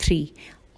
3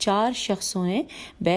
4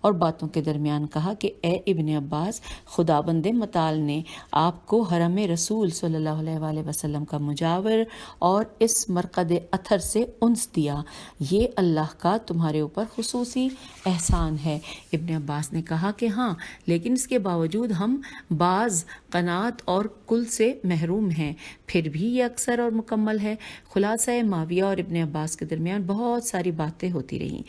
اور باتوں کے درمیان کہا کہ اے ابن عباس، خداوند متعال نے آپ کو حرم رسول صلی اللہ علیہ وآلہ وسلم کا مجاور اور اس مرقد اطہر سے انس دیا، یہ اللہ کا تمہارے اوپر خصوصی احسان ہے۔ ابن عباس نے کہا کہ ہاں، لیکن اس کے باوجود ہم بعض قناعت اور کل سے محروم ہیں، پھر بھی یہ اکثر اور مکمل ہے۔ خلاصہ معاویہ اور ابن عباس کے درمیان بہت ساری باتیں ہوتی رہیں۔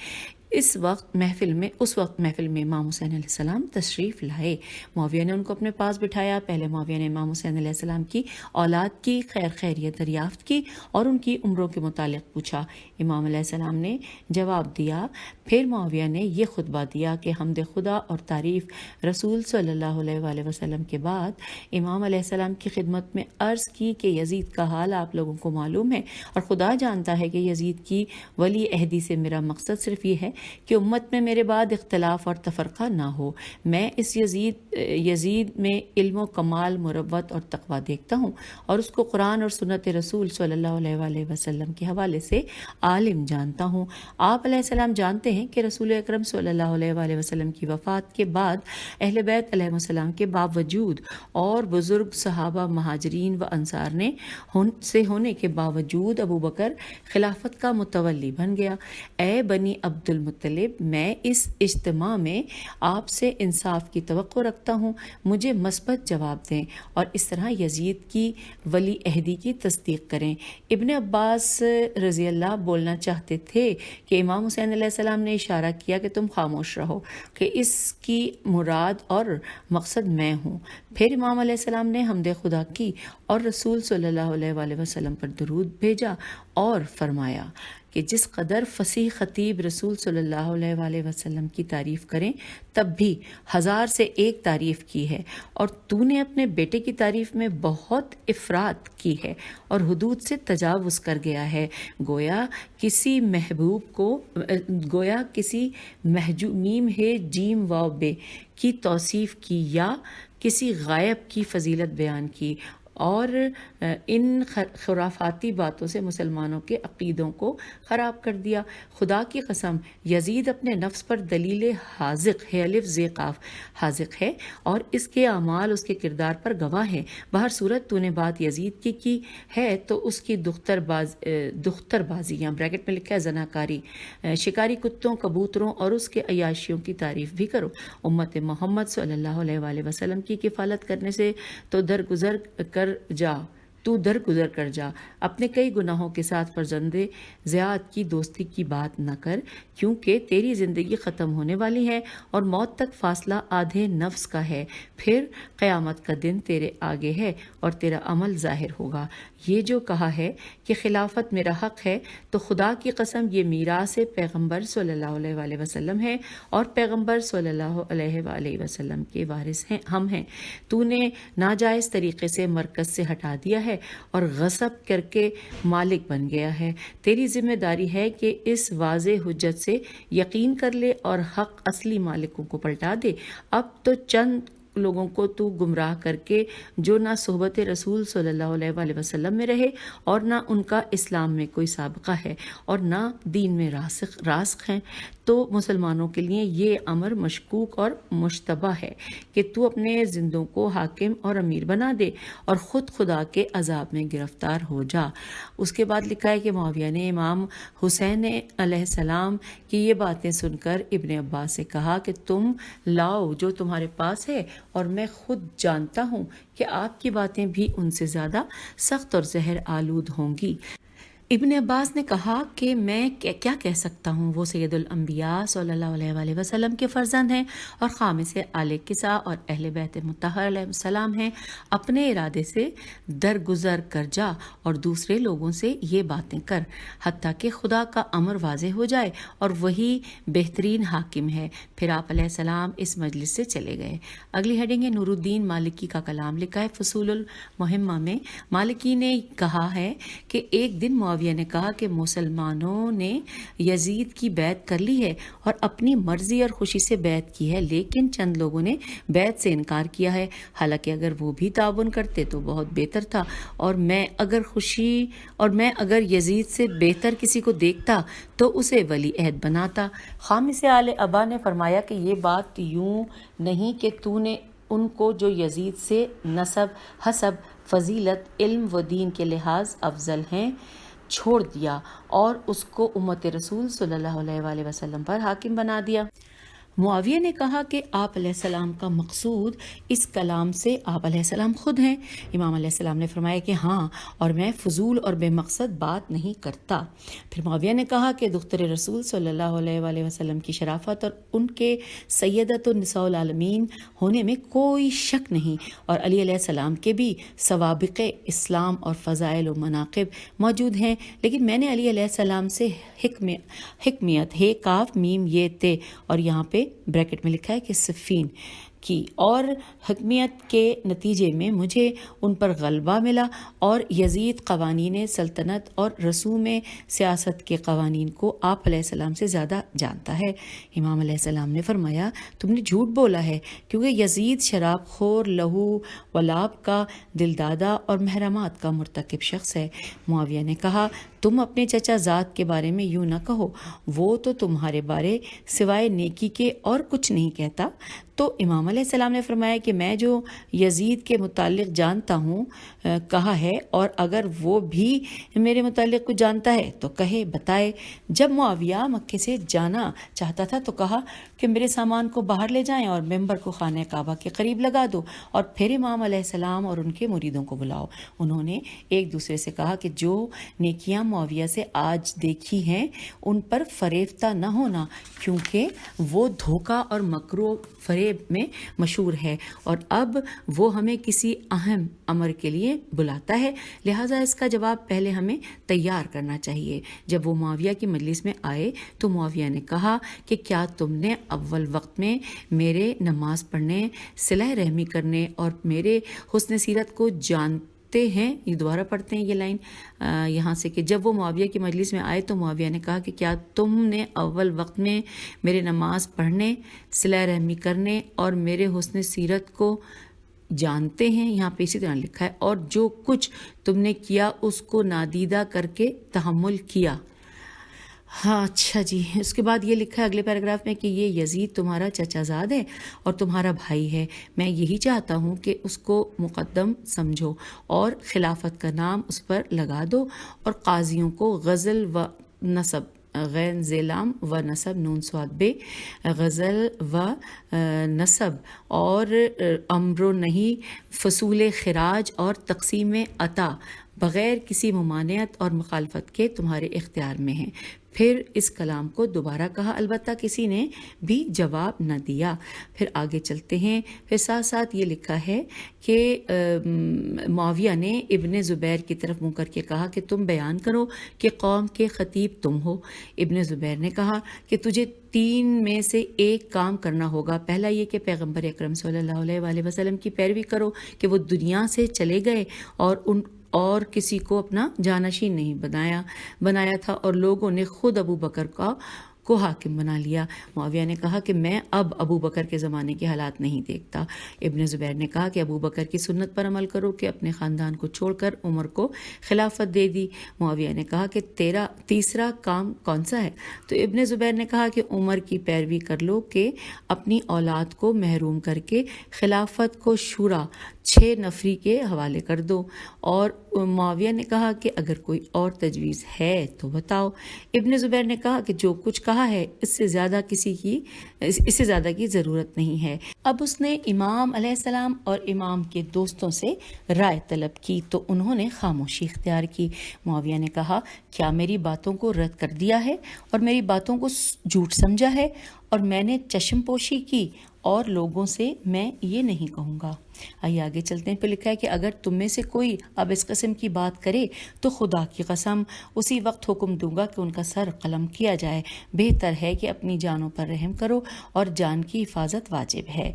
اس وقت محفل میں امام حسین علیہ السلام تشریف لائے۔ معاویہ نے ان کو اپنے پاس بٹھایا۔ پہلے معاویہ نے امام حسین علیہ السلام کی اولاد کی خیریت دریافت کی اور ان کی عمروں کے متعلق پوچھا۔ امام علیہ السلام نے جواب دیا۔ پھر معاویہ نے یہ خطبہ دیا کہ حمد خدا اور تعریف رسول صلی اللہ علیہ وآلہ وسلم کے بعد امام علیہ السلام کی خدمت میں عرض کی کہ یزید کا حال آپ لوگوں کو معلوم ہے اور خدا جانتا ہے کہ یزید کی ولی عہدی سے میرا مقصد صرف یہ ہے کہ امت میں میرے بعد اختلاف اور تفرقہ نہ ہو۔ میں اس یزید میں علم و کمال، مروت اور تقوی دیکھتا ہوں اور اس کو قرآن اور سنت رسول صلی اللہ علیہ وآلہ وسلم کے حوالے سے عالم جانتا ہوں۔ آپ علیہ السلام جانتے ہیں کہ رسول اکرم صلی اللہ علیہ وآلہ وسلم کی وفات کے بعد اہل بیت علیہ السلام کے باوجود اور بزرگ صحابہ مہاجرین و انصار نے ہونے کے باوجود ابو بکر خلافت کا متولی بن گیا۔ اے بنی عبد المطلب، میں اس اجتماع میں آپ سے انصاف کی توقع رکھتا ہوں، مجھے مثبت جواب دیں اور اس طرح یزید کی ولی عہدی کی تصدیق کریں۔ ابن عباس رضی اللہ بولنا چاہتے تھے کہ امام حسین علیہ السلام نے اشارہ کیا کہ تم خاموش رہو، کہ اس کی مراد اور مقصد میں ہوں۔ پھر امام علیہ السلام نے حمد خدا کی اور رسول صلی اللہ علیہ وآلہ وسلم پر درود بھیجا اور فرمایا کہ جس قدر فصیح خطیب رسول صلی اللہ علیہ وآلہ وسلم کی تعریف کریں تب بھی 1000 سے ایک تعریف کی ہے، اور تو نے اپنے بیٹے کی تعریف میں بہت افراط کی ہے اور حدود سے تجاوز کر گیا ہے۔ گویا کسی میم ہے جیم واو بے کی توصیف کی یا کسی غائب کی فضیلت بیان کی اور ان خرافاتی باتوں سے مسلمانوں کے عقیدوں کو خراب کر دیا۔ خدا کی قسم، یزید اپنے نفس پر دلیل حاذق ہے، الف ز قاف حاذق ہے، اور اس کے اعمال اس کے کردار پر گواہ ہیں۔ بہر صورت تو نے بات یزید کی ہے تو اس کی دختر بازی یا بریکٹ میں لکھا ہے زناکاری، شکاری کتوں، کبوتروں اور اس کے عیاشیوں کی تعریف بھی کرو۔ امت محمد صلی اللہ علیہ وآلہ وسلم کی کفالت کرنے سے تو درگزر کر جا، اپنے کئی گناہوں کے ساتھ فرزند زیاد کی دوستی کی بات نہ کر، کیونکہ تیری زندگی ختم ہونے والی ہے اور موت تک فاصلہ آدھے نفس کا ہے، پھر قیامت کا دن تیرے آگے ہے اور تیرا عمل ظاہر ہوگا۔ یہ جو کہا ہے کہ خلافت میرا حق ہے، تو خدا کی قسم یہ میراث پیغمبر صلی اللہ علیہ وآلہ وسلم ہے اور پیغمبر صلی اللہ علیہ وآلہ وسلم کے وارث ہم ہیں۔ تو نے ناجائز طریقے سے مرکز سے ہٹا دیا ہے اور غصب کر کے مالک بن گیا ہے۔ تیری ذمہ داری ہے کہ اس واضح حجت سے یقین کر لے اور حق اصلی مالکوں کو پلٹا دے۔ اب تو چند لوگوں کو تو گمراہ کر کے جو نہ صحبت رسول صلی اللہ علیہ وآلہ وسلم میں رہے اور نہ ان کا اسلام میں کوئی سابقہ ہے اور نہ دین میں راسخ ہیں، تو مسلمانوں کے لیے یہ امر مشکوک اور مشتبہ ہے کہ تو اپنے زندوں کو حاکم اور امیر بنا دے اور خود خدا کے عذاب میں گرفتار ہو جا۔ اس کے بعد لکھا ہے کہ معاویہ نے امام حسین علیہ السلام کی یہ باتیں سن کر ابن عباس سے کہا کہ تم لاؤ جو تمہارے پاس ہے، اور میں خود جانتا ہوں کہ آپ کی باتیں بھی ان سے زیادہ سخت اور زہر آلود ہوں گی۔ ابن عباس نے کہا کہ میں کیا کہہ سکتا ہوں، وہ سید الانبیاء صلی اللہ علیہ وآلہ وسلم کے فرزند ہیں اور خامس آل کسا اور اہل بیت مطہر علیہ السلام ہیں۔ اپنے ارادے سے درگزر کر جا اور دوسرے لوگوں سے یہ باتیں کر حتیٰ کہ خدا کا امر واضح ہو جائے اور وہی بہترین حاکم ہے۔ پھر آپ علیہ السلام اس مجلس سے چلے گئے۔ اگلی ہیڈنگ ہے نور الدین مالکی کا کلام، لکھا ہے فصول المہمہ میں۔ مالکی نے کہا ہے کہ ایک دن معاویہ معاویہ نے کہا کہ مسلمانوں نے یزید کی بیعت کر لی ہے اور اپنی مرضی اور خوشی سے بیعت کی ہے، لیکن چند لوگوں نے بیعت سے انکار کیا ہے، حالانکہ اگر وہ بھی تعاون کرتے تو بہت بہتر تھا، اور میں اگر یزید سے بہتر کسی کو دیکھتا تو اسے ولی عہد بناتا۔ خامس آل ابا نے فرمایا کہ یہ بات یوں نہیں کہ تو نے ان کو جو یزید سے نسب، حسب، فضیلت، علم و دین کے لحاظ افضل ہیں چھوڑ دیا اور اس کو امت رسول صلی اللہ علیہ وآلہ وسلم پر حاکم بنا دیا۔ معاویہ نے کہا کہ آپ علیہ السلام کا مقصود اس کلام سے آپ علیہ السلام خود ہیں۔ امام علیہ السلام نے فرمایا کہ ہاں، اور میں فضول اور بے مقصد بات نہیں کرتا۔ پھر معاویہ نے کہا کہ دختر رسول صلی اللہ علیہ وآلہ وسلم کی شرافت اور ان کے سیدۃ النساء العالمین ہونے میں کوئی شک نہیں، اور علی علیہ السلام کے بھی سوابق اسلام اور فضائل و مناقب موجود ہیں، لیکن میں نے علی علیہ السلام سے حکمیت ہے کاف میم یہ تے، اور یہاں پہ بریکٹ میں لکھا ہے کہ صفین کی، اور حکمیت کے نتیجے میں مجھے ان پر غلبہ ملا، اور یزید قوانین سلطنت اور رسوم سیاست کے قوانین کو آپ علیہ السلام سے زیادہ جانتا ہے۔ امام علیہ السلام نے فرمایا تم نے جھوٹ بولا ہے، کیونکہ یزید شراب خور، لہو و لعب کا دل دادا اور محرمات کا مرتکب شخص ہے۔ معاویہ نے کہا تم اپنے چچا زاد کے بارے میں یوں نہ کہو، وہ تو تمہارے بارے سوائے نیکی کے اور کچھ نہیں کہتا۔ تو امام علیہ السلام نے فرمایا کہ میں جو یزید کے متعلق جانتا ہوں کہا ہے، اور اگر وہ بھی میرے متعلق کچھ جانتا ہے تو کہے، بتائے۔ جب معاویہ مکے سے جانا چاہتا تھا تو کہا کہ میرے سامان کو باہر لے جائیں اور ممبر کو خانہ کعبہ کے قریب لگا دو، اور پھر امام علیہ السلام اور ان کے مریدوں کو بلاؤ۔ انہوں نے ایک دوسرے سے کہا کہ جو نیکیاں معاویہ سے آج دیکھی ہیں ان پر فریفتہ نہ ہونا، کیونکہ وہ دھوکہ اور مکر و فریب میں مشہور ہے، اور اب وہ ہمیں کسی اہم امر کے لیے بلاتا ہے، لہٰذا اس کا جواب پہلے ہمیں تیار کرنا چاہیے۔ جب وہ معاویہ کی مجلس میں آئے تو معاویہ نے کہا کہ کیا تم نے اول وقت میں میرے نماز پڑھنے، صلہ رحمی کرنے اور میرے حسن سیرت کو جانتے ہیں؟ یہ دوبارہ پڑھتے ہیں یہ لائن یہاں سے کہ جب وہ معاویہ کی مجلس میں آئے تو معاویہ نے کہا کہ کیا تم نے اول وقت میں میرے نماز پڑھنے، صلہ رحمی کرنے اور میرے حسن سیرت کو جانتے ہیں؟ یہاں پہ اسی طرح لکھا ہے، اور جو کچھ تم نے کیا اس کو نادیدہ کر کے تحمل کیا۔ ہاں اچھا جی، اس کے بعد یہ لکھا ہے اگلے پیراگراف میں کہ یہ یزید تمہارا چچا زاد ہے اور تمہارا بھائی ہے، میں یہی چاہتا ہوں کہ اس کو مقدم سمجھو اور خلافت کا نام اس پر لگا دو، اور قاضیوں کو غزل و نصب، غین ذیلام و نصب نون سواد بے، غزل و نصب اور امر و نہی، فصول خراج اور تقسیم عطا بغیر کسی ممانعت اور مخالفت کے تمہارے اختیار میں ہیں۔ پھر اس کلام کو دوبارہ کہا، البتہ کسی نے بھی جواب نہ دیا۔ پھر آگے چلتے ہیں، پھر ساتھ ساتھ یہ لکھا ہے کہ معاویہ نے ابن زبیر کی طرف منہ کر کے کہا کہ تم بیان کرو کہ قوم کے خطیب تم ہو۔ ابن زبیر نے کہا کہ تجھے 3 میں سے ایک کام کرنا ہوگا، پہلا یہ کہ پیغمبر اکرم صلی اللہ علیہ وآلہ وسلم کی پیروی کرو کہ وہ دنیا سے چلے گئے اور کسی کو اپنا جانشین نہیں بنایا تھا، اور لوگوں نے خود ابو بکر کو حاکم بنا لیا۔ معاویہ نے کہا کہ میں اب ابو بکر کے زمانے کے حالات نہیں دیکھتا۔ ابن زبیر نے کہا کہ ابو بکر کی سنت پر عمل کرو کہ اپنے خاندان کو چھوڑ کر عمر کو خلافت دے دی۔ معاویہ نے کہا کہ تیسرا کام کون سا ہے؟ تو ابن زبیر نے کہا کہ عمر کی پیروی کر لو کہ اپنی اولاد کو محروم کر کے خلافت کو شورا 6 نفری کے حوالے کر دو، اور معاویہ نے کہا کہ اگر کوئی اور تجویز ہے تو بتاؤ۔ ابن زبیر نے کہا کہ جو کچھ کہا ہے اس سے زیادہ کی ضرورت نہیں ہے۔ اب اس نے امام علیہ السلام اور امام کے دوستوں سے رائے طلب کی تو انہوں نے خاموشی اختیار کی۔ معاویہ نے کہا کیا میری باتوں کو رد کر دیا ہے اور میری باتوں کو جھوٹ سمجھا ہے، اور میں نے چشم پوشی کی، اور لوگوں سے میں یہ نہیں کہوں گا۔ آئیے آگے چلتے ہیں۔ پھر لکھا ہے کہ اگر تم میں سے کوئی اب اس قسم کی بات کرے تو خدا کی قسم اسی وقت حکم دوں گا کہ ان کا سر قلم کیا جائے۔ بہتر ہے کہ اپنی جانوں پر رحم کرو، اور جان کی حفاظت واجب ہے۔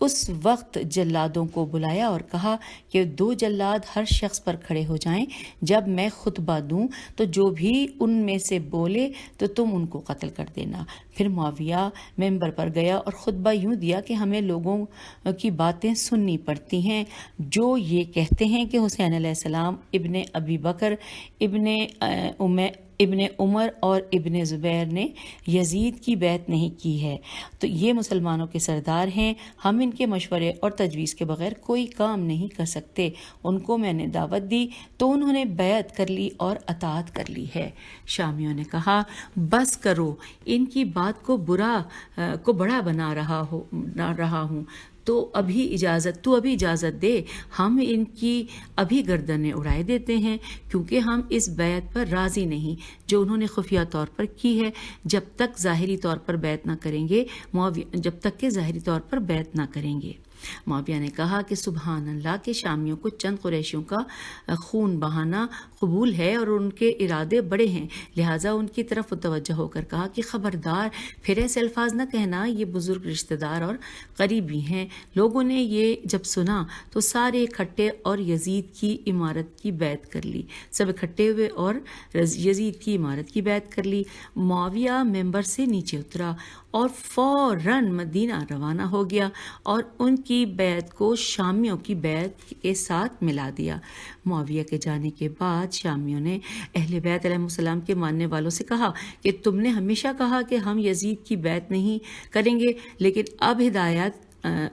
اس وقت جلادوں کو بلایا اور کہا کہ 2 جلاد ہر شخص پر کھڑے ہو جائیں، جب میں خطبہ دوں تو جو بھی ان میں سے بولے تو تم ان کو قتل کر دینا۔ پھر معاویہ ممبر پر گیا اور خطبہ یوں دیا کہ ہمیں لوگوں کی باتیں سننی پڑتی ہیں جو یہ کہتے ہیں کہ حسین علیہ السلام، ابن ابی بکر، ابن عمر اور ابن زبیر نے یزید کی بیعت نہیں کی ہے، تو یہ مسلمانوں کے سردار ہیں، ہم ان کے مشورے اور تجویز کے بغیر کوئی کام نہیں کر سکتے۔ ان کو میں نے دعوت دی تو انہوں نے بیعت کر لی اور اطاعت کر لی ہے۔ شامیوں نے کہا بس کرو، ان کی بات کو بڑا بنا رہا ہوں، تو ابھی اجازت دے، ہم ان کی ابھی گردنیں اڑائے دیتے ہیں، کیونکہ ہم اس بیعت پر راضی نہیں جو انہوں نے خفیہ طور پر کی ہے، جب تک کہ ظاہری طور پر بیعت نہ کریں گے۔ معاویہ نے کہا کہ سبحان اللہ کہ شامیوں کو چند قریشیوں کا خون بہانا قبول ہے اور ان کے ارادے بڑے ہیں، لہٰذا ان کی طرف متوجہ ہو کر کہا کہ خبردار، پھر ایسے الفاظ نہ کہنا، یہ بزرگ رشتہ دار اور قریبی ہیں۔ لوگوں نے یہ جب سنا تو سارے اکٹھے اور یزید کی عمارت کی بیعت کر لی، سب اکٹھے ہوئے اور یزید کی عمارت کی بیعت کر لی۔ معاویہ ممبر سے نیچے اترا اور فوراً مدینہ روانہ ہو گیا اور ان کی بیعت کو شامیوں کی بیعت کے ساتھ ملا دیا۔ معاویہ کے جانے کے بعد شامیوں نے اہل بیت علیہ السلام کے ماننے والوں سے کہا کہ تم نے ہمیشہ کہا کہ ہم یزید کی بیعت نہیں کریں گے، لیکن اب ہدایت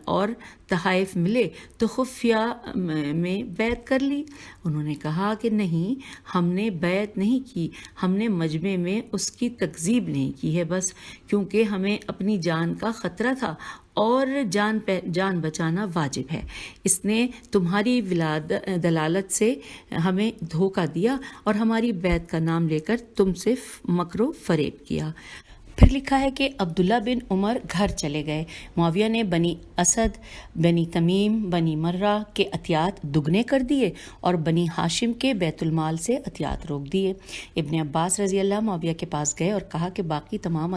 اور تحائف ملے تو خفیہ میں بیعت کر لی۔ انہوں نے کہا کہ نہیں، ہم نے بیعت نہیں کی، ہم نے مجمع میں اس کی تکذیب نہیں کی ہے، بس کیونکہ ہمیں اپنی جان کا خطرہ تھا اور جان بچانا واجب ہے۔ اس نے تمہاری دلالت سے ہمیں دھوکہ دیا اور ہماری بیعت کا نام لے کر تم سے مکر و فریب کیا۔ پھر لکھا ہے کہ عبداللہ بن عمر گھر چلے گئے۔ معاویہ نے بنی اسد، بنی تمیم، بنی مرہ کے عطیات دگنے کر دیے اور بنی ہاشم کے بیت المال سے عطیات روک دیے۔ ابن عباس رضی اللہ معاویہ کے پاس گئے اور کہا کہ باقی تمام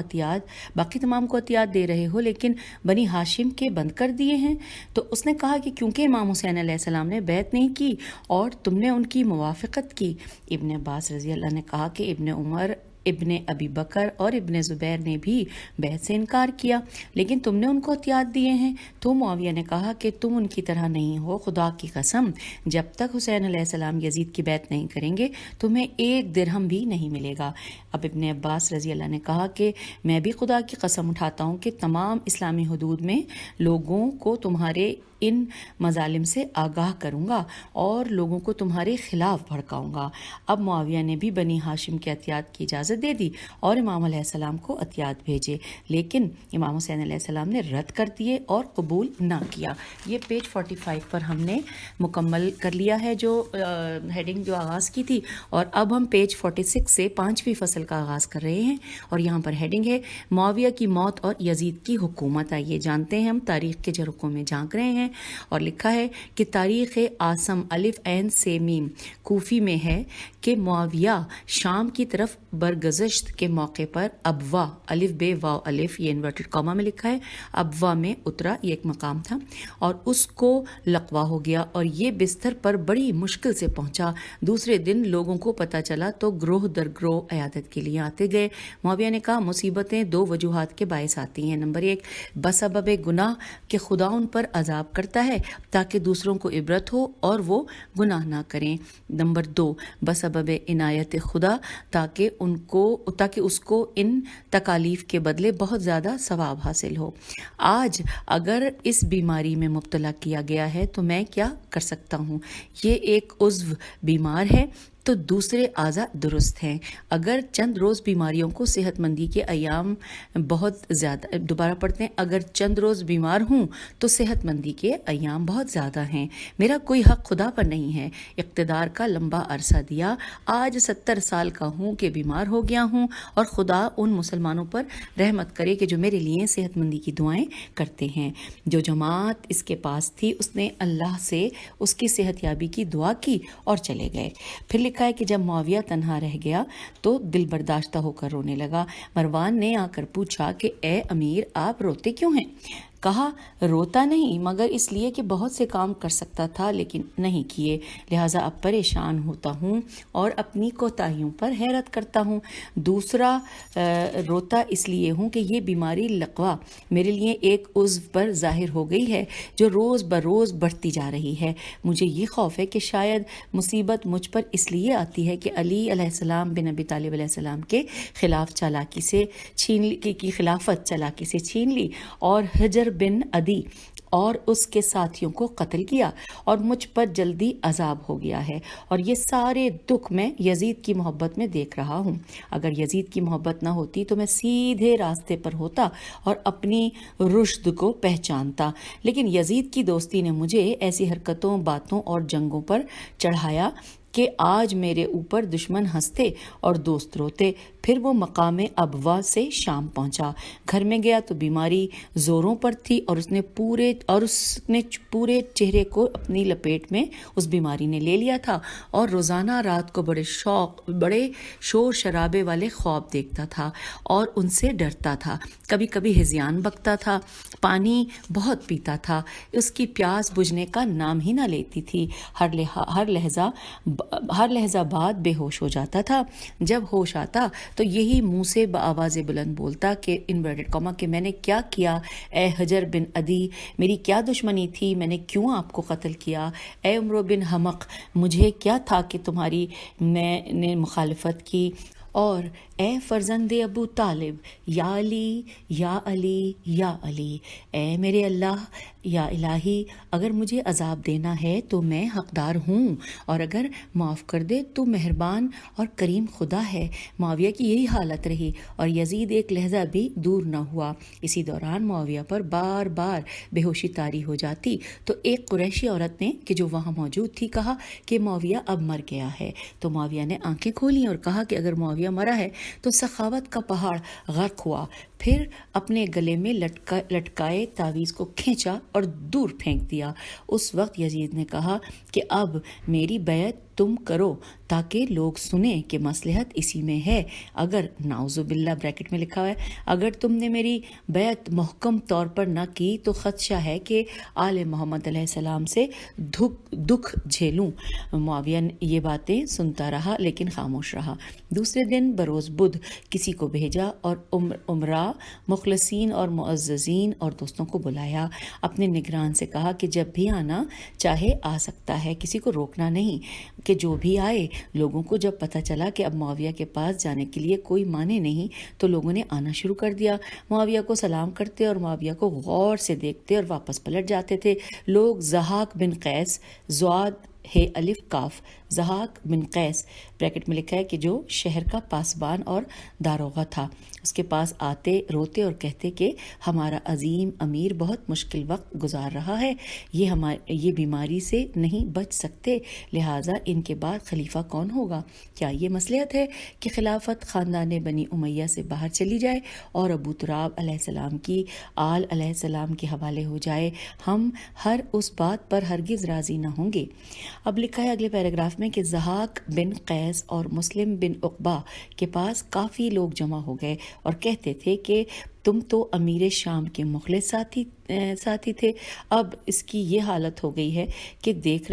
کو عطیات دے رہے ہو، لیکن بنی ہاشم کے بند کر دیے ہیں۔ تو اس نے کہا کہ کیونکہ امام حسین علیہ السلام نے بیعت نہیں کی اور تم نے ان کی موافقت کی۔ ابن عباس رضی اللہ نے کہا کہ ابن عمر، ابن ابی بکر اور ابن زبیر نے بھی بیعت سے انکار کیا، لیکن تم نے ان کو عطیات دیے ہیں۔ تو معاویہ نے کہا کہ تم ان کی طرح نہیں ہو، خدا کی قسم، جب تک حسین علیہ السلام یزید کی بیعت نہیں کریں گے تمہیں 1 درہم بھی نہیں ملے گا۔ اب ابن عباس رضی اللہ نے کہا کہ میں بھی خدا کی قسم اٹھاتا ہوں کہ تمام اسلامی حدود میں لوگوں کو تمہارے ان مظالم سے آگاہ کروں گا اور لوگوں کو تمہارے خلاف بھڑکاؤں گا۔ اب معاویہ نے بھی بنی ہاشم کے عطیات کی اجازت دے دی اور امام علیہ السلام کو عطیات بھیجے، لیکن امام حسین علیہ السلام نے رد کر دیے اور قبول نہ کیا۔ یہ پیج 45 پر ہم نے مکمل کر لیا ہے جو ہیڈنگ جو آغاز کی تھی، اور اب ہم پیج 46 سے 5ویں فصل کا آغاز کر رہے ہیں، اور یہاں پر ہیڈنگ ہے معاویہ کی موت اور یزید کی حکومت۔ آئیے جانتے ہیں، ہم تاریخ کے جھروکوں میں جھانک رہے ہیں، اور لکھا ہے کہ تاریخ عاصم الف عین سے میم کوفی میں ہے کہ معاویہ شام کی طرف برگزشت کے موقع پر ابوا، الف بے واو الف، یہ انورٹڈ کاما میں لکھا ہے، ابوا میں اترا، یہ ایک مقام تھا، اور اس کو لقوا ہو گیا اور یہ بستر پر بڑی مشکل سے پہنچا۔ دوسرے دن لوگوں کو پتہ چلا تو گروہ در گروہ عیادت کے لیے آتے گئے۔ معاویہ نے کہا مصیبتیں 2 وجوہات کے باعث آتی ہیں۔ نمبر 1، بسبب گناہ کہ خدا ان پر عذاب کرتا ہے تاکہ دوسروں کو عبرت ہو اور وہ گناہ نہ کریں۔ نمبر 2، بسبب عنایت خدا تاکہ اس کو ان تکالیف کے بدلے بہت زیادہ ثواب حاصل ہو۔ آج اگر اس بیماری میں مبتلا کیا گیا ہے تو میں کیا کر سکتا ہوں؟ یہ ایک عضو بیمار ہے تو دوسرے اعضاء درست ہیں۔ اگر چند روز بیماریوں کو صحت مندی کے ایام بہت زیادہ، دوبارہ پڑھتے ہیں، اگر چند روز بیمار ہوں تو صحت مندی کے ایام بہت زیادہ ہیں۔ میرا کوئی حق خدا پر نہیں ہے، اقتدار کا لمبا عرصہ دیا، آج 70 سال کا ہوں کہ بیمار ہو گیا ہوں، اور خدا ان مسلمانوں پر رحمت کرے کہ جو میرے لیے صحت مندی کی دعائیں کرتے ہیں۔ جو جماعت اس کے پاس تھی اس نے اللہ سے اس کی صحت یابی کی دعا کی اور چلے گئے۔ پھر لکھا ہے کہ جب معاویہ تنہا رہ گیا تو دل برداشتہ ہو کر رونے لگا۔ مروان نے آ کر پوچھا کہ اے امیر، آپ روتے کیوں ہیں؟ کہا روتا نہیں مگر اس لیے کہ بہت سے کام کر سکتا تھا لیکن نہیں کیے، لہٰذا اب پریشان ہوتا ہوں اور اپنی کوتاہیوں پر حیرت کرتا ہوں۔ دوسرا روتا اس لیے ہوں کہ یہ بیماری لقوہ میرے لیے ایک عضو پر ظاہر ہو گئی ہے جو روز بروز بڑھتی جا رہی ہے۔ مجھے یہ خوف ہے کہ شاید مصیبت مجھ پر اس لیے آتی ہے کہ علی علیہ السلام بن ابی طالب علیہ السلام کے خلاف چالاکی سے کی خلافت چالاکی سے چھین لی اور حجر بن عدی اور اس کے ساتھیوں کو قتل کیا اور مجھ پر جلدی عذاب ہو گیا ہے، اور یہ سارے دکھ میں یزید کی محبت میں دیکھ رہا ہوں۔ اگر یزید کی محبت نہ ہوتی تو میں سیدھے راستے پر ہوتا اور اپنی رشد کو پہچانتا، لیکن یزید کی دوستی نے مجھے ایسی حرکتوں، باتوں اور جنگوں پر چڑھایا کہ آج میرے اوپر دشمن ہنستے اور دوست روتے۔ پھر وہ مقام ابوا سے شام پہنچا، گھر میں گیا تو بیماری زوروں پر تھی اور اس نے پورے چہرے کو اپنی لپیٹ میں اس بیماری نے لے لیا تھا، اور روزانہ رات کو بڑے شور شرابے والے خواب دیکھتا تھا اور ان سے ڈرتا تھا۔ کبھی کبھی ہذیان بکتا تھا، پانی بہت پیتا تھا، اس کی پیاس بجھنے کا نام ہی نہ لیتی تھی، ہر لحظہ بعد بے ہوش ہو جاتا تھا۔ جب ہوش آتا تو یہی منہ سے بآواز بلند بولتا کہ انورٹڈ کاما کہ میں نے کیا کیا اے حجر بن عدی، میری کیا دشمنی تھی، میں نے کیوں آپ کو قتل کیا؟ اے عمرو بن حمق، مجھے کیا تھا کہ تمہاری میں نے مخالفت کی؟ اور اے فرزند ابو طالب، یا علی یا علی یا علی، اے میرے اللہ، یا الہی، اگر مجھے عذاب دینا ہے تو میں حقدار ہوں، اور اگر معاف کر دے تو مہربان اور کریم خدا ہے۔ معاویہ کی یہی حالت رہی اور یزید ایک لحظہ بھی دور نہ ہوا۔ اسی دوران معاویہ پر بار بار بے ہوشی طاری ہو جاتی تو ایک قریشی عورت نے کہ جو وہاں موجود تھی کہا کہ معاویہ اب مر گیا ہے، تو معاویہ نے آنکھیں کھولیں اور کہا کہ اگر معاویہ مرا ہے تو سخاوت کا پہاڑ غرق ہوا۔ پھر اپنے گلے میں لٹکائے تعویذ کو کھینچا اور دور پھینک دیا۔ اس وقت یزید نے کہا کہ اب میری بیعت تم کرو تاکہ لوگ سنیں کہ مصلحت اسی میں ہے، اگر نعوذ باللہ بریکٹ میں لکھا ہے اگر تم نے میری بیعت محکم طور پر نہ کی تو خدشہ ہے کہ آل محمد علیہ السلام سے دکھ جھیلوں۔ معاویہ یہ باتیں سنتا رہا لیکن خاموش رہا۔ دوسرے دن بروز بدھ کسی کو بھیجا اور امراء، مخلصین اور معززین اور دوستوں کو بلایا۔ اپنے نگران سے کہا کہ جب بھی آنا چاہے آ سکتا ہے، کسی کو روکنا نہیں، کہ جو بھی آئے۔ لوگوں کو جب پتہ چلا کہ اب معاویہ کے پاس جانے کے لیے کوئی معنی نہیں تو لوگوں نے آنا شروع کر دیا۔ معاویہ کو سلام کرتے اور معاویہ کو غور سے دیکھتے اور واپس پلٹ جاتے تھے۔ لوگ ضحاک بن قیس، ضاد ہے الف کاف، ضحاک بن قیس بریکٹ میں لکھا ہے کہ جو شہر کا پاسبان اور داروغہ تھا، اس کے پاس آتے، روتے اور کہتے کہ ہمارا عظیم امیر بہت مشکل وقت گزار رہا ہے، یہ بیماری سے نہیں بچ سکتے، لہٰذا ان کے بعد خلیفہ کون ہوگا؟ کیا یہ مصلحت ہے کہ خلافت خاندان بنی امیہ سے باہر چلی جائے اور ابو تراب علیہ السلام کی آل علیہ السلام کے حوالے ہو جائے؟ ہم ہر اس بات پر ہرگز راضی نہ ہوں گے۔ اب لکھا ہے اگلے پیراگراف میں کہ ضحاک بن قیس اور مسلم بن عقبہ کے پاس کافی لوگ جمع ہو گئے اور کہتے تھے کہ تم تو امیر شام کے مخلص ساتھی تھے، اب اس کی یہ حالت ہو گئی ہے کہ دیکھ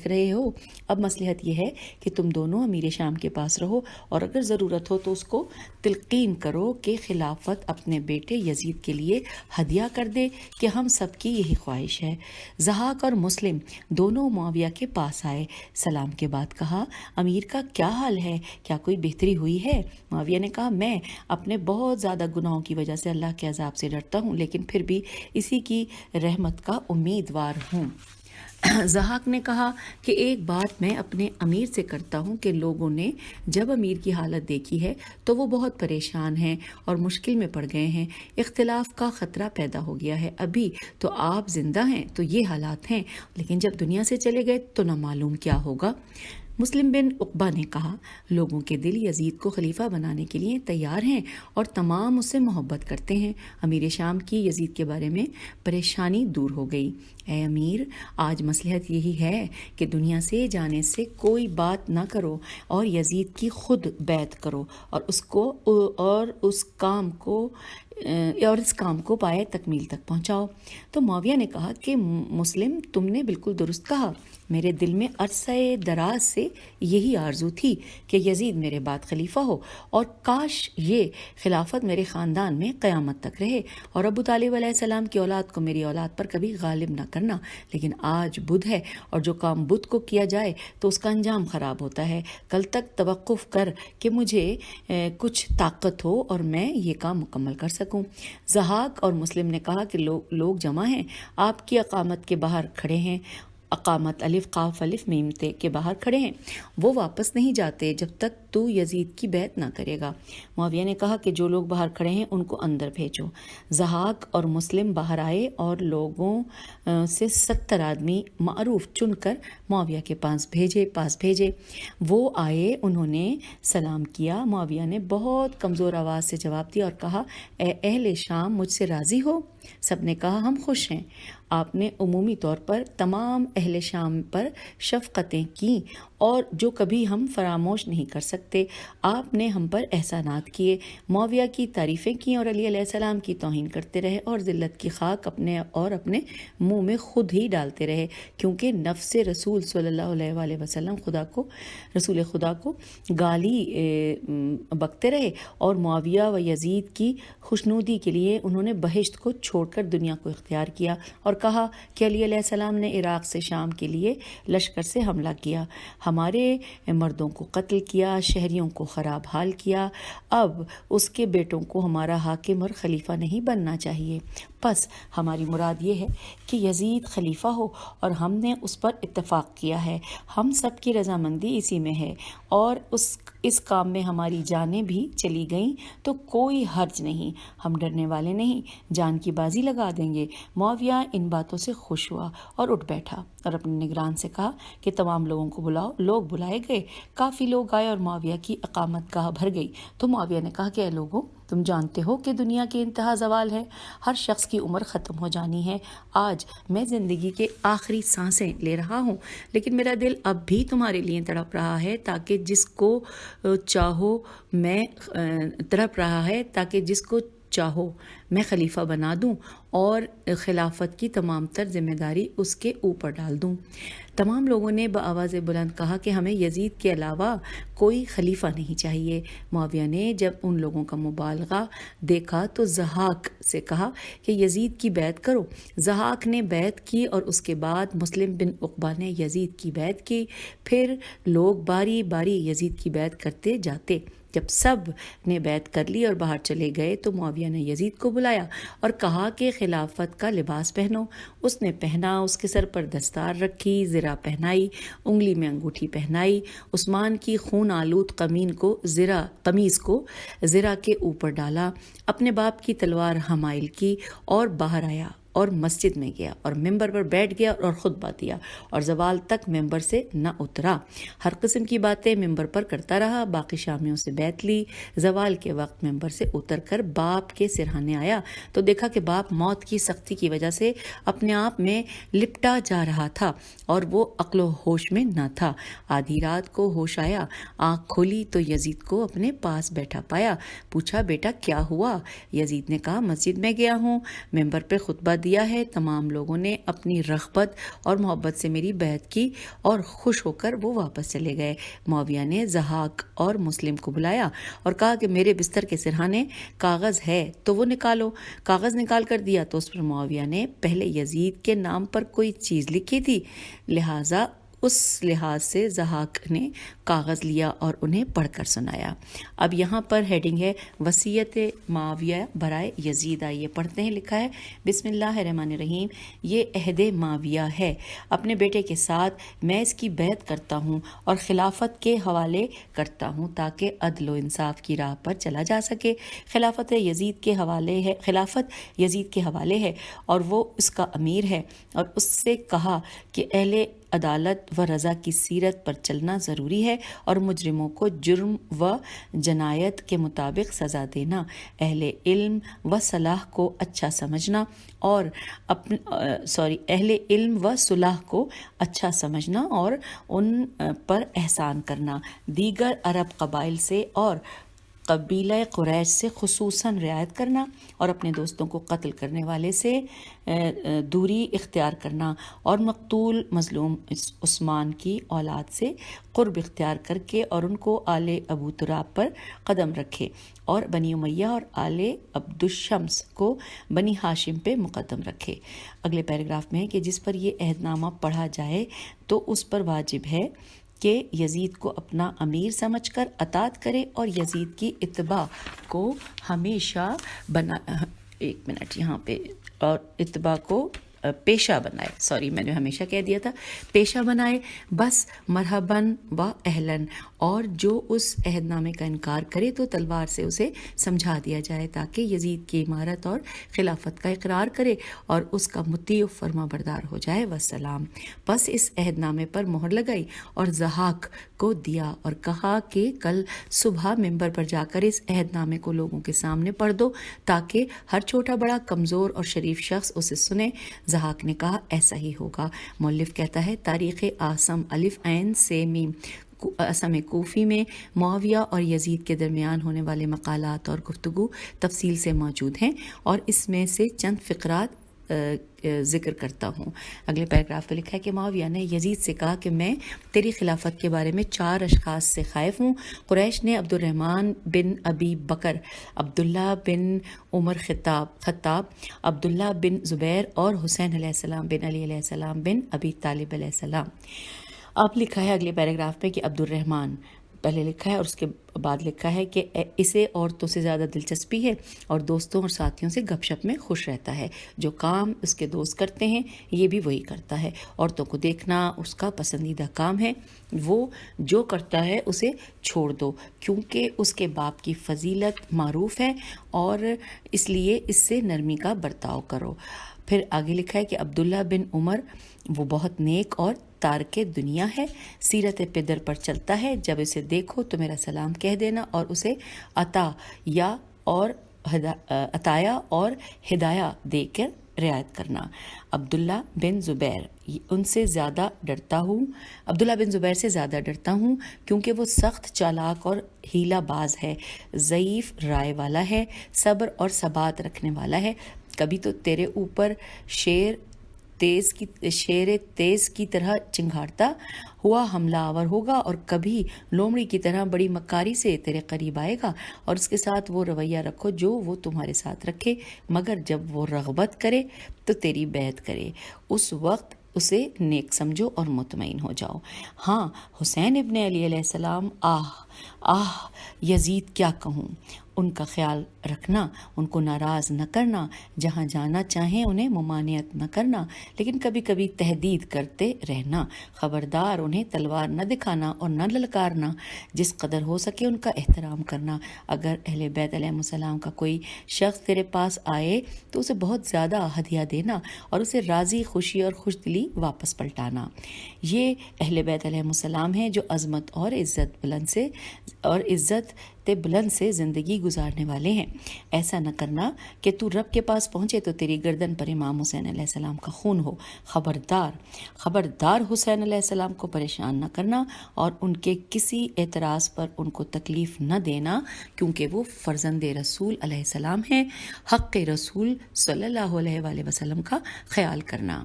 رہے ہو۔ اب مصلحت یہ ہے کہ تم دونوں امیر شام کے پاس رہو اور اگر ضرورت ہو تو اس کو تلقین کرو کہ خلافت اپنے بیٹے یزید کے لیے ہدیہ کر دے، کہ ہم سب کی یہی خواہش ہے۔ ضحاک اور مسلم دونوں معاویہ کے پاس آئے، سلام کے بعد کہا امیر کا کیا حال ہے، کیا کوئی بہتری ہوئی ہے؟ معاویہ نے کہا میں اپنے بہت زیادہ گناہوں کی وجہ سے اللہ کے عذاب سے ڈرتا ہوں، لیکن پھر بھی اسی کی رحمت کا امیدوار ہوں۔ ضحاک نے کہا کہ ایک بات میں اپنے امیر سے کرتا ہوں کہ لوگوں نے جب امیر کی حالت دیکھی ہے تو وہ بہت پریشان ہیں اور مشکل میں پڑ گئے ہیں، اختلاف کا خطرہ پیدا ہو گیا ہے۔ ابھی تو آپ زندہ ہیں تو یہ حالات ہیں، لیکن جب دنیا سے چلے گئے تو نہ معلوم کیا ہوگا۔ مسلم بن عقبہ نے کہا لوگوں کے دل یزید کو خلیفہ بنانے کے لیے تیار ہیں اور تمام اس سے محبت کرتے ہیں۔ امیر شام کی یزید کے بارے میں پریشانی دور ہو گئی۔ اے امیر، آج مصلحت یہی ہے کہ دنیا سے جانے سے کوئی بات نہ کرو اور یزید کی خود بیعت کرو اور اس کام کو اور اس کام کو پائے تکمیل تک پہنچاؤ۔ تو معاویہ نے کہا کہ مسلم، تم نے بالکل درست کہا، میرے دل میں عرصہ دراز سے یہی آرزو تھی کہ یزید میرے بعد خلیفہ ہو، اور کاش یہ خلافت میرے خاندان میں قیامت تک رہے، اور ابو طالب علیہ السلام کی اولاد کو میری اولاد پر کبھی غالب نہ کرنا۔ لیکن آج بدھ ہے، اور جو کام بدھ کو کیا جائے تو اس کا انجام خراب ہوتا ہے۔ کل تک توقف کر کہ مجھے کچھ طاقت ہو اور میں یہ کام مکمل کر سکوں۔ ضحاک اور مسلم نے کہا کہ لوگ جمع ہیں، آپ کی اقامت کے باہر کھڑے ہیں، اقامت الف قاف الف میم تے کے باہر کھڑے ہیں، وہ واپس نہیں جاتے جب تک تو یزید کی بیعت نہ کرے گا۔ معاویہ نے کہا کہ جو لوگ باہر کھڑے ہیں ان کو اندر بھیجو۔ ضحاک اور مسلم باہر آئے اور لوگوں سے 70 آدمی معروف چن کر معاویہ کے پاس بھیجے۔ وہ آئے، انہوں نے سلام کیا۔ معاویہ نے بہت کمزور آواز سے جواب دیا اور کہا، اے اہل شام، مجھ سے راضی ہو؟ سب نے کہا، ہم خوش ہیں۔ آپ نے عمومی طور پر تمام اہل شام پر شفقتیں کیں اور جو کبھی ہم فراموش نہیں کر سکتے۔ آپ نے ہم پر احسانات کیے، معاویہ کی تعریفیں کی اور علی علیہ السلام کی توہین کرتے رہے، اور ذلت کی خاک اپنے منہ میں خود ہی ڈالتے رہے، کیونکہ نفس رسول صلی اللہ علیہ وآلہ وسلم رسول خدا کو گالی بکتے رہے، اور معاویہ و یزید کی خوشنودی کے لیے انہوں نے بہشت کو چھوڑ کر دنیا کو اختیار کیا، اور کہا کہ علی علیہ السلام نے عراق سے شام کے لیے لشکر سے حملہ کیا، ہمارے مردوں کو قتل کیا، شہریوں کو خراب حال کیا، اب اس کے بیٹوں کو ہمارا حاکم اور خلیفہ نہیں بننا چاہیے۔ پس ہماری مراد یہ ہے کہ یزید خلیفہ ہو، اور ہم نے اس پر اتفاق کیا ہے، ہم سب کی رضامندی اسی میں ہے، اور اس کام میں ہماری جانیں بھی چلی گئیں تو کوئی حرج نہیں، ہم ڈرنے والے نہیں، جان کی بازی لگا دیں گے۔ معاویہ ان باتوں سے خوش ہوا اور اٹھ بیٹھا اور اپنے نگران سے کہا کہ تمام لوگوں کو بلاؤ۔ لوگ بلائے گئے، کافی لوگ آئے اور معاویہ کی اقامت گاہ بھر گئی۔ تو معاویہ نے کہا کہ اے لوگوں، تم جانتے ہو کہ دنیا کی انتہا زوال ہے، ہر شخص کی عمر ختم ہو جانی ہے۔ آج میں زندگی کے آخری سانسیں لے رہا ہوں، لیکن میرا دل اب بھی تمہارے لیے تڑپ رہا ہے تاکہ جس کو چاہو میں خلیفہ بنا دوں اور خلافت کی تمام تر ذمہ داری اس کے اوپر ڈال دوں۔ تمام لوگوں نے بآواز بلند کہا کہ ہمیں یزید کے علاوہ کوئی خلیفہ نہیں چاہیے۔ معاویہ نے جب ان لوگوں کا مبالغہ دیکھا تو ضحاک سے کہا کہ یزید کی بیعت کرو۔ ضحاک نے بیعت کی اور اس کے بعد مسلم بن عقبہ نے یزید کی بیعت کی، پھر لوگ باری باری یزید کی بیعت کرتے جاتے۔ جب سب نے بیعت کر لی اور باہر چلے گئے تو معاویہ نے یزید کو بلایا اور کہا کہ خلافت کا لباس پہنو۔ اس نے پہنا، اس کے سر پر دستار رکھی، زرہ پہنائی، انگلی میں انگوٹھی پہنائی، عثمان کی خون آلود قمیض کو زرہ کے اوپر ڈالا، اپنے باپ کی تلوار حمائل کی اور باہر آیا اور مسجد میں گیا اور ممبر پر بیٹھ گیا اور خطبہ دیا اور زوال تک ممبر سے نہ اترا۔ ہر قسم کی باتیں ممبر پر کرتا رہا۔ باقی شامیوں سے بیعت لی۔ زوال کے وقت ممبر سے اتر کر باپ کے سرہانے آیا تو دیکھا کہ باپ موت کی سختی کی وجہ سے اپنے آپ میں لپٹا جا رہا تھا اور وہ عقل و ہوش میں نہ تھا۔ آدھی رات کو ہوش آیا، آنکھ کھولی تو یزید کو اپنے پاس بیٹھا پایا۔ پوچھا، بیٹا کیا ہوا؟ یزید نے کہا، مسجد میں گیا ہوں، ممبر پہ خطبہ دیا ہے، تمام لوگوں نے اپنی رغبت اور محبت سے میری بیعت کی اور خوش ہو کر وہ واپس چلے گئے۔ معاویہ نے ضحاک اور مسلم کو بلایا اور کہا کہ میرے بستر کے سرہانے کاغذ ہے تو وہ نکالو۔ کاغذ نکال کر دیا تو اس پر معاویہ نے پہلے یزید کے نام پر کوئی چیز لکھی تھی، لہٰذا اس لحاظ سے ضحاک نے کاغذ لیا اور انہیں پڑھ کر سنایا۔ اب یہاں پر ہیڈنگ ہے وصیت معاویہ برائے یزید۔ آئیے پڑھتے ہیں۔ لکھا ہے، بسم اللہ الرحمن الرحیم، یہ عہد معاویہ ہے، اپنے بیٹے کے ساتھ میں اس کی بیعت کرتا ہوں اور خلافت کے حوالے کرتا ہوں تاکہ عدل و انصاف کی راہ پر چلا جا سکے۔ خلافت یزید کے حوالے ہے اور وہ اس کا امیر ہے، اور اس سے کہا کہ اہل عدالت و رضا کی سیرت پر چلنا ضروری ہے اور مجرموں کو جرم و جنایت کے مطابق سزا دینا، اہل علم و صلاح کو اچھا سمجھنا اور اہل علم و صلاح کو اچھا سمجھنا اور ان پر احسان کرنا، دیگر عرب قبائل سے اور قبیلہ قریش سے خصوصاً رعایت کرنا اور اپنے دوستوں کو قتل کرنے والے سے دوری اختیار کرنا اور مقتول مظلوم عثمان کی اولاد سے قرب اختیار کر کے اور ان کو آل ابو تراب پر قدم رکھے اور بنی امیہ اور آل عبد الشمس کو بنی ہاشم پہ مقدم رکھے۔ اگلے پیراگراف میں ہے کہ جس پر یہ عہد نامہ پڑھا جائے تو اس پر واجب ہے کہ یزید کو اپنا امیر سمجھ کر اطاعت کرے اور یزید کی اتباع کو ہمیشہ اور اتباع کو پیشہ بنائے، میں نے ہمیشہ کہہ دیا تھا، پیشہ بنائے، بس مرحباً و اہلاً، اور جو اس عہد نامے کا انکار کرے تو تلوار سے اسے سمجھا دیا جائے تاکہ یزید کی امارت اور خلافت کا اقرار کرے اور اس کا مطیع و فرما بردار ہو جائے، وسلام۔ پس اس عہد نامے پر مہر لگائی اور ضحاک کو دیا اور کہا کہ کل صبح ممبر پر جا کر اس عہد نامے کو لوگوں کے سامنے پڑھ دو تاکہ ہر چھوٹا بڑا کمزور اور شریف شخص اسے سنے۔ ضحاک نے کہا ایسا ہی ہوگا۔ مؤلف کہتا ہے تاریخ اعصم الف عین سے میم اعصم کوفی میں معاویہ اور یزید کے درمیان ہونے والے مقالات اور گفتگو تفصیل سے موجود ہیں اور اس میں سے چند فقرات ذکر کرتا ہوں۔ اگلے پیراگراف پہ لکھا ہے کہ معاویہ نے یزید سے کہا کہ میں تیری خلافت کے بارے میں 4 اشخاص سے خائف ہوں۔ قریش نے عبد الرحمن بن ابی بکر، عبداللہ بن عمر خطاب، عبداللہ بن زبیر اور حسین علیہ السلام بن علی علیہ السلام بن ابی طالب علیہ السلام۔ اب لکھا ہے اگلے پیراگراف میں کہ عبد الرحمن پہلے لکھا ہے اور اس کے بعد لکھا ہے کہ اسے عورتوں سے زیادہ دلچسپی ہے اور دوستوں اور ساتھیوں سے گپ شپ میں خوش رہتا ہے۔ جو کام اس کے دوست کرتے ہیں یہ بھی وہی کرتا ہے۔ عورتوں کو دیکھنا اس کا پسندیدہ کام ہے، وہ جو کرتا ہے اسے چھوڑ دو کیونکہ اس کے باپ کی فضیلت معروف ہے اور اس لیے اس سے نرمی کا برتاؤ کرو۔ پھر آگے لکھا ہے کہ عبداللہ بن عمر وہ بہت نیک اور تارک دنیا ہے، سیرت پدر پر چلتا ہے، جب اسے دیکھو تو میرا سلام کہہ دینا اور اسے عطایا اور ہدایہ دے کر رعایت کرنا۔ عبداللہ بن زبیر سے زیادہ ڈرتا ہوں کیونکہ وہ سخت چالاک اور ہیلا باز ہے، ضعیف رائے والا ہے، صبر اور ثبات رکھنے والا ہے۔ کبھی تو تیرے اوپر شیر تیز کی طرح چنگھاڑتا ہوا حملہ آور ہوگا اور کبھی لومڑی کی طرح بڑی مکاری سے تیرے قریب آئے گا، اور اس کے ساتھ وہ رویہ رکھو جو وہ تمہارے ساتھ رکھے، مگر جب وہ رغبت کرے تو تیری بیعت کرے، اس وقت اسے نیک سمجھو اور مطمئن ہو جاؤ۔ ہاں حسین ابن علی علیہ السلام، یزید کیا کہوں، ان کا خیال رکھنا، ان کو ناراض نہ کرنا، جہاں جانا چاہیں انہیں ممانعت نہ کرنا، لیکن کبھی کبھی تہدید کرتے رہنا، خبردار انہیں تلوار نہ دکھانا اور نہ للکارنا، جس قدر ہو سکے ان کا احترام کرنا۔ اگر اہل بیت علیہ السلام کا کوئی شخص تیرے پاس آئے تو اسے بہت زیادہ ہدیہ دینا اور اسے راضی خوشی اور خوش دلی واپس پلٹانا۔ یہ اہل بیت علیہ السلام ہیں جو عظمت اور عزت بلند سے زندگی گزارنے والے ہیں۔ ایسا نہ کرنا کہ تو رب کے پاس پہنچے تو تیری گردن پر امام حسین علیہ السلام کا خون ہو۔ خبردار حسین علیہ السلام کو پریشان نہ کرنا اور ان کے کسی اعتراض پر ان کو تکلیف نہ دینا، کیونکہ وہ فرزند رسول علیہ السلام ہیں۔ حق رسول صلی اللہ علیہ وآلہ وسلم کا خیال کرنا۔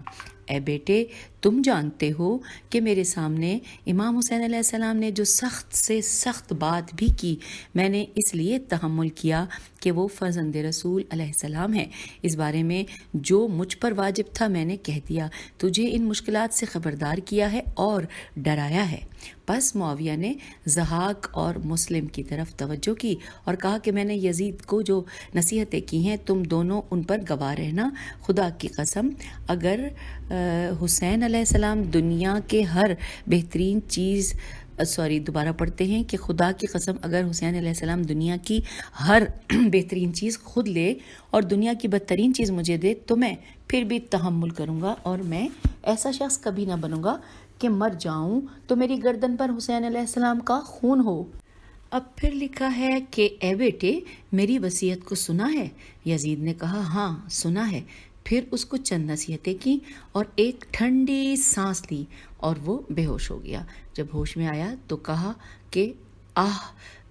اے بیٹے، تم جانتے ہو کہ میرے سامنے امام حسین علیہ السلام نے جو سخت سے سخت بات بھی کی، میں نے اس لیے تحمل کیا کہ وہ فرزند رسول علیہ السلام ہے۔ اس بارے میں جو مجھ پر واجب تھا میں نے کہہ دیا، تجھے ان مشکلات سے خبردار کیا ہے اور ڈرایا ہے۔ پس معاویہ نے ضحاک اور مسلم کی طرف توجہ کی اور کہا کہ میں نے یزید کو جو نصیحتیں کی ہیں تم دونوں ان پر گواہ رہنا۔ خدا کی قسم اگر حسین علیہ السلام دنیا کے ہر بہترین چیز دوبارہ پڑھتے ہیں کہ خدا کی قسم اگر حسین علیہ السلام دنیا کی ہر بہترین چیز خود لے اور دنیا کی بدترین چیز مجھے دے تو میں پھر بھی تحمل کروں گا، اور میں ایسا شخص کبھی نہ بنوں گا کہ مر جاؤں تو میری گردن پر حسین علیہ السلام کا خون ہو۔ اب پھر لکھا ہے کہ اے بیٹے، میری وصیت کو سنا ہے؟ یزید نے کہا ہاں سنا ہے۔ پھر اس کو چند نصیحتیں کی اور ایک ٹھنڈی سانس لی اور وہ بے ہوش ہو گیا۔ جب ہوش میں آیا تو کہا کہ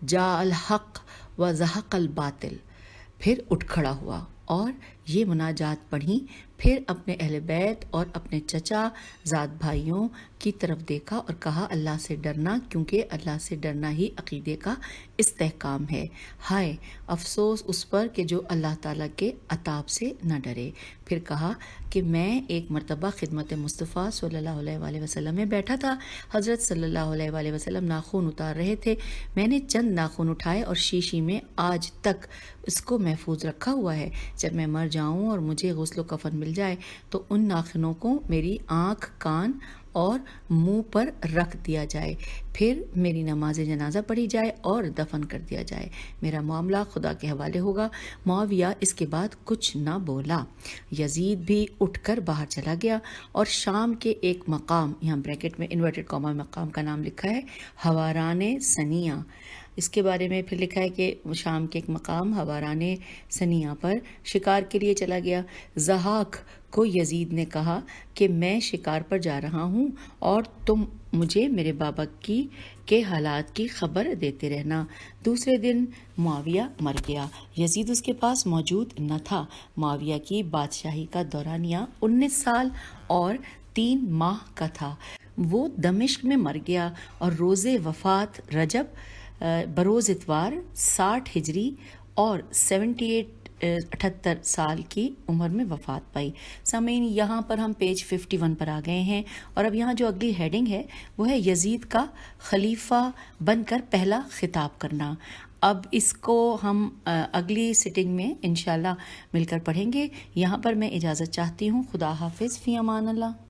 جا الحق وَزَهَقَ الْبَاطِلُ، پھر اٹھ کھڑا ہوا اور یہ مناجات پڑھی، پھر اپنے اہل بیت اور اپنے چچا زاد بھائیوں کی طرف دیکھا اور کہا اللہ سے ڈرنا، کیونکہ اللہ سے ڈرنا ہی عقیدے کا استحکام ہے۔ ہائے افسوس اس پر کہ جو اللہ تعالیٰ کے عتاب سے نہ ڈرے۔ پھر کہا کہ میں ایک مرتبہ خدمت مصطفیٰ صلی اللہ علیہ وآلہ وسلم میں بیٹھا تھا، حضرت صلی اللہ علیہ وآلہ وسلم ناخن اتار رہے تھے، میں نے چند ناخن اٹھائے اور شیشی میں آج تک اس کو محفوظ رکھا ہوا ہے، جب میں مر جاؤں اور مجھے غسل و کفن مل جائے تو ان ناخنوں کو میری آنکھ، کان اور منہ پر رکھ دیا جائے، پھر میری نماز جنازہ پڑھی جائے اور دفن کر دیا جائے، میرا معاملہ خدا کے حوالے ہوگا۔ معاویہ اس کے بعد کچھ نہ بولا۔ یزید بھی اٹھ کر باہر چلا گیا اور شام کے ایک مقام، یہاں بریکٹ میں انورٹڈ کاما مقام کا نام لکھا ہے، ہواران سنیہ، اس کے بارے میں پھر لکھا ہے کہ شام کے ایک مقام ہواران سنیہ پر شکار کے لیے چلا گیا۔ ضحاک کو یزید نے کہا کہ میں شکار پر جا رہا ہوں اور تم مجھے میرے بابا کے حالات کی خبر دیتے رہنا۔ دوسرے دن معاویہ مر گیا، یزید اس کے پاس موجود نہ تھا۔ معاویہ کی بادشاہی کا دورانیہ 19 سال اور 3 ماہ کا تھا۔ وہ دمشق میں مر گیا اور روز وفات رجب بروز اتوار 60 ہجری اور 78 سال کی عمر میں وفات پائی۔ سامعین یہاں پر ہم پیج 51 پر آ گئے ہیں اور اب یہاں جو اگلی ہیڈنگ ہے وہ ہے یزید کا خلیفہ بن کر پہلا خطاب کرنا۔ اب اس کو ہم اگلی سٹنگ میں انشاءاللہ مل کر پڑھیں گے۔ یہاں پر میں اجازت چاہتی ہوں۔ خدا حافظ، فی امان اللہ۔